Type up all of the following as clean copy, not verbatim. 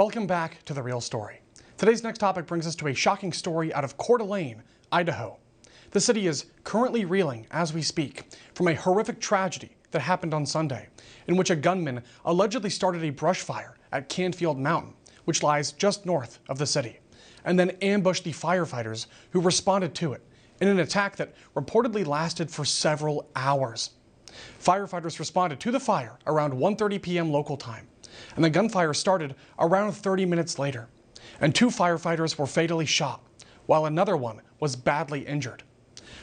Welcome back to The Real Story. Today's next topic brings us to a shocking story out of Coeur d'Alene, Idaho. The city is currently reeling, as we speak, from a horrific tragedy that happened on Sunday, in which a gunman allegedly started a brush fire at Canfield Mountain, which lies just north of the city, and then ambushed the firefighters who responded to it in an attack that reportedly lasted for several hours. Firefighters responded to the fire around 1:30 p.m. local time, and the gunfire started around 30 minutes later, and 2 firefighters were fatally shot, while another one was badly injured.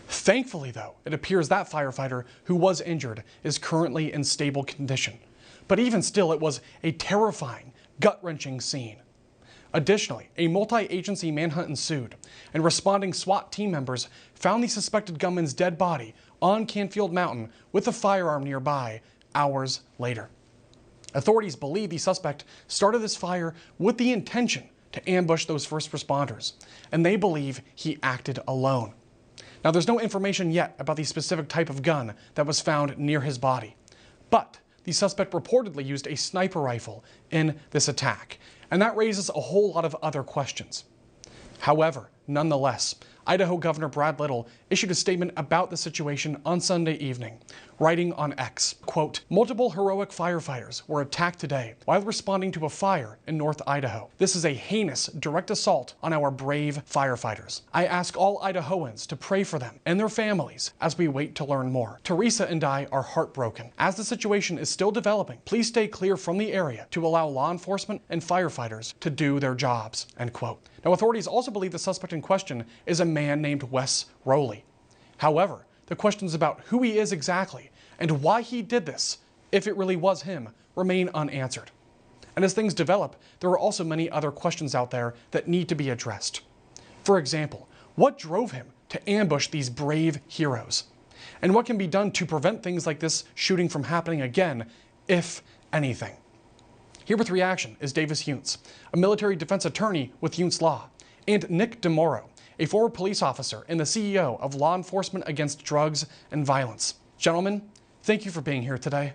Thankfully, though, it appears that firefighter who was injured is currently in stable condition. But even still, it was a terrifying, gut-wrenching scene. Additionally, a multi-agency manhunt ensued, and responding SWAT team members found the suspected gunman's dead body on Canfield Mountain with a firearm nearby hours later. Authorities believe the suspect started this fire with the intention to ambush those first responders, and they believe he acted alone. Now, there's no information yet about the specific type of gun that was found near his body, but the suspect reportedly used a sniper rifle in this attack, and that raises a whole lot of other questions. However, nonetheless, Idaho Governor Brad Little issued a statement about the situation on Sunday evening, writing on X, quote, "Multiple heroic firefighters were attacked today while responding to a fire in North Idaho. This is a heinous direct assault on our brave firefighters. I ask all Idahoans to pray for them and their families as we wait to learn more. Teresa and I are heartbroken. As the situation is still developing, please stay clear from the area to allow law enforcement and firefighters to do their jobs," end quote. Now, authorities also believe the suspect in question is a man named Wes Rowley. However, the questions about who he is exactly and why he did this, if it really was him, remain unanswered. And as things develop, there are also many other questions out there that need to be addressed. For example, what drove him to ambush these brave heroes? And what can be done to prevent things like this shooting from happening again, if anything? Here with reaction is Davis Younts, a military defense attorney with Younts Law, and Nick DeMoro, a former police officer and the CEO of Law Enforcement Against Drugs and Violence. Gentlemen, thank you for being here today.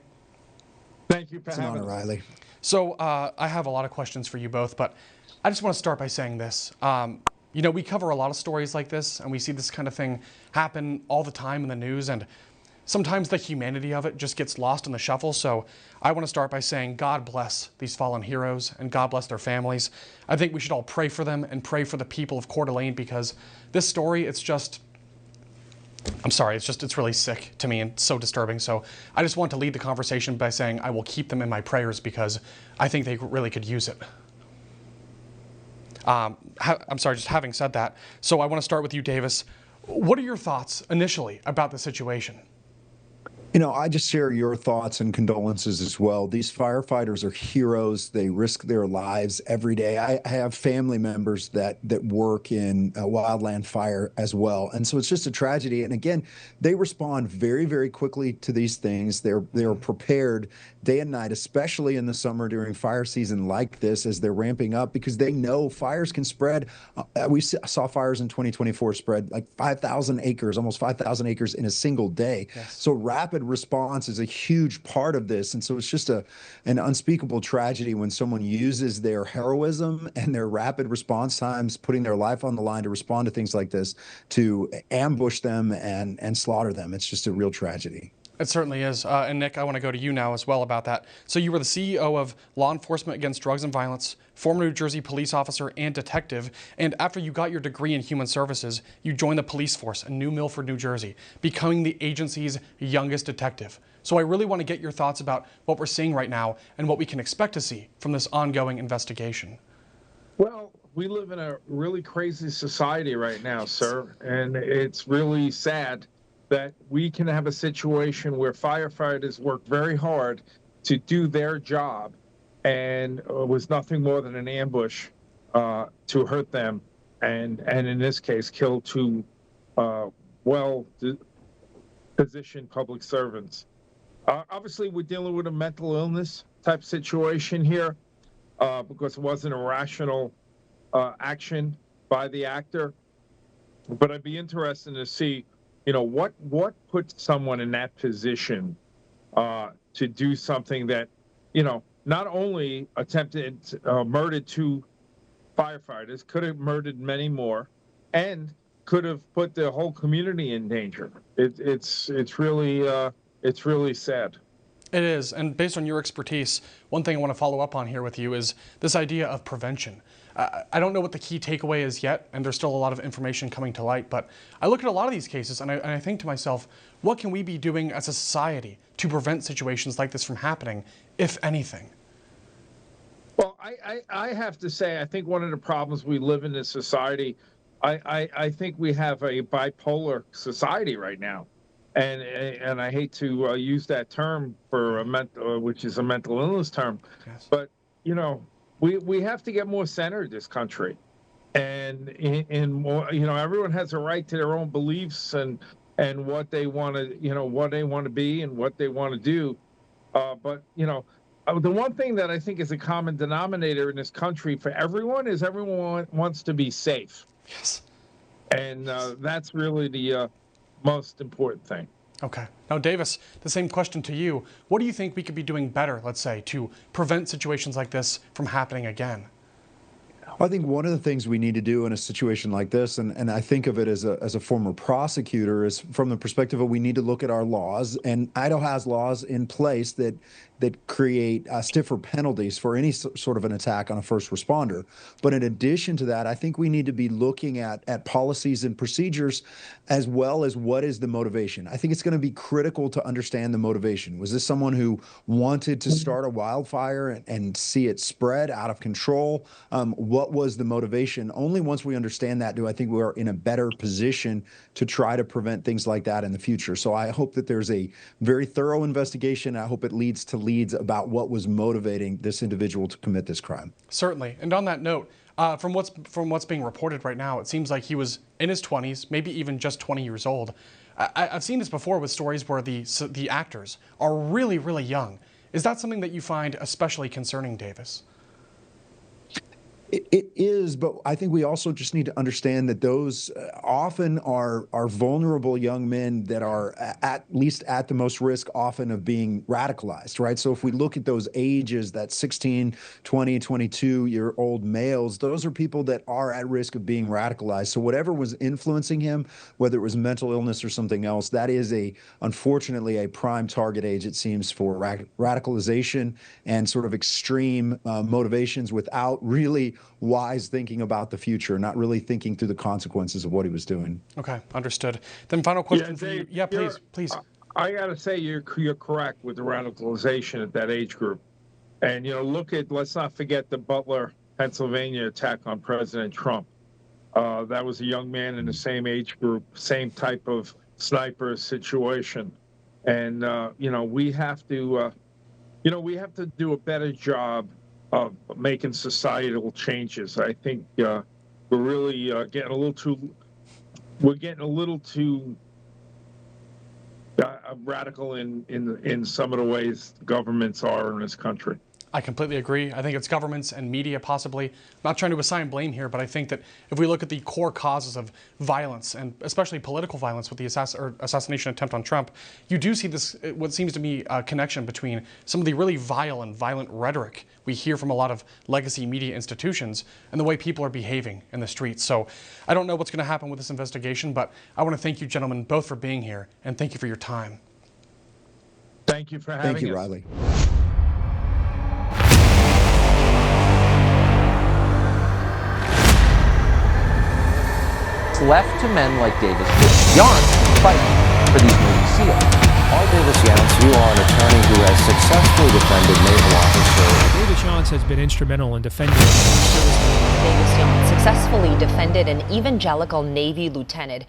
Thank you for having me. It's an honor, Riley. So I have a lot of questions for you both, but I just want to start by saying this. You know, we cover a lot of stories like this, and we see this kind of thing happen all the time in the news, and sometimes the humanity of it just gets lost in the shuffle. So I want to start by saying God bless these fallen heroes and God bless their families. I think we should all pray for them and pray for the people of Coeur d'Alene, because this story, it's really sick to me and so disturbing. So I just want to lead the conversation by saying I will keep them in my prayers, because I think they really could use it. Just having said that, so I want to start with you, Davis. What are your thoughts initially about the situation? You know, I just share your thoughts and condolences as well. These firefighters are heroes. They risk their lives every day. I have family members that work in wildland fire as well. And so it's just a tragedy. And again, they respond very, very quickly to these things. They're prepared day and night, especially in the summer during fire season like this, as they're ramping up, because they know fires can spread. We saw fires in 2024 spread like 5,000 acres, almost 5,000 acres in a single day. Yes. So rapid response is a huge part of this. And so it's just an unspeakable tragedy when someone uses their heroism and their rapid response times, putting their life on the line to respond to things like this, to ambush them and slaughter them. It's just a real tragedy. It certainly is. And Nick, I want to go to you now as well about that. So you were the CEO of Law Enforcement Against Drugs and Violence, former New Jersey police officer and detective, and after you got your degree in human services, you joined the police force in New Milford, New Jersey, becoming the agency's youngest detective. So I really want to get your thoughts about what we're seeing right now and what we can expect to see from this ongoing investigation. Well, we live in a really crazy society right now, sir, and it's really sad that we can have a situation where firefighters work very hard to do their job, and it was nothing more than an ambush to hurt them, and in this case, kill 2 well-positioned public servants. Obviously, we're dealing with a mental illness type situation here, because it wasn't a rational action by the actor. But I'd be interested to see, you know, what puts someone in that position to do something that, you know, not only murdered 2 firefighters, could have murdered many more, and could have put the whole community in danger. It's really sad. It is, and based on your expertise, one thing I want to follow up on here with you is this idea of prevention. I don't know what the key takeaway is yet, and there's still a lot of information coming to light, but I look at a lot of these cases and I think to myself, what can we be doing as a society to prevent situations like this from happening, if anything? Well, I have to say, I think one of the problems we live in this society, I think we have a bipolar society right now. And I hate to use that term for which is a mental illness term, yes. But we have to get more centered, this country, and in more, everyone has a right to their own beliefs and what they want to be and what they want to do, but the one thing that I think is a common denominator in this country for everyone is everyone wants to be safe. Yes. And that's really the most important thing. Okay. Now, Davis, the same question to you. What do you think we could be doing better, let's say, to prevent situations like this from happening again? I think one of the things we need to do in a situation like this, and I think of it as a former prosecutor, is from the perspective of we need to look at our laws, and Idaho has laws in place that create stiffer penalties for any sort of an attack on a first responder. But in addition to that, I think we need to be looking at policies and procedures as well as what is the motivation. I think it's going to be critical to understand the motivation. Was this someone who wanted to start a wildfire and see it spread out of control? What was the motivation? Only once we understand that do I think we are in a better position to try to prevent things like that in the future. So I hope that there's a very thorough investigation. I hope it leads about what was motivating this individual to commit this crime. Certainly. And on that note, from what's being reported right now, it seems like he was in his 20s, maybe even just 20 years old. I've seen this before with stories where the actors are really, really young. Is that something that you find especially concerning, Davis? It is, but I think we also just need to understand that those often are vulnerable young men that are at least at the most risk often of being radicalized, right? So if we look at those ages, that 16, 20, 22-year-old males, those are people that are at risk of being radicalized. So whatever was influencing him, whether it was mental illness or something else, that is unfortunately a prime target age, it seems, for radicalization and sort of extreme motivations without really wise thinking about the future, not really thinking through the consequences of what he was doing. Okay, understood. Then final question for you. Yeah, please. I got to say you're correct with the radicalization at that age group. And, let's not forget the Butler, Pennsylvania attack on President Trump. That was a young man in the same age group, same type of sniper situation. And, we have to do a better job of making societal changes. I think we're really getting a little too radical in some of the ways governments are in this country. I completely agree. I think it's governments and media possibly. I'm not trying to assign blame here, but I think that if we look at the core causes of violence, and especially political violence with the assassination attempt on Trump, you do see this, what seems to be a connection between some of the really vile and violent rhetoric we hear from a lot of legacy media institutions and the way people are behaving in the streets. So I don't know what's going to happen with this investigation, but I want to thank you gentlemen both for being here, and thank you for your time. Thank you for having us. Thank you, Riley. Left to men like Davis Younts fighting for these Navy SEALs. Paul Davis Younts, you are an attorney who has successfully defended naval officers. Davis Younts has been instrumental in defending. Davis Younts successfully defended an evangelical Navy lieutenant